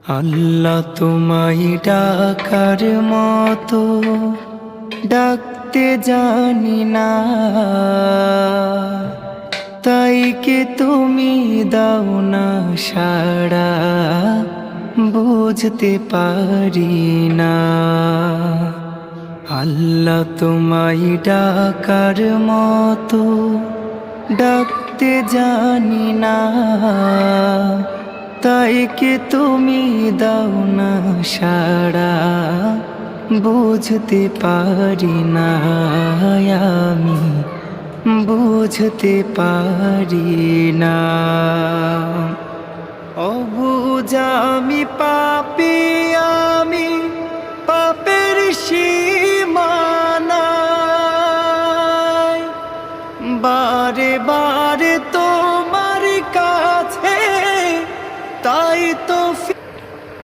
আল্লাহ তোমায় ডাকার মতো ডাকতে জানি না, তাই কি তুমি দাও না সাড়া, বুঝতে পারি না। আল্লাহ তোমায় ডাকার মতো ডাকতে জানি না, তাই কি তুমি দাও না সাড়া, বুঝতে পারি না। আমি বুঝতে পারি না। অবুঝ আমি পাপী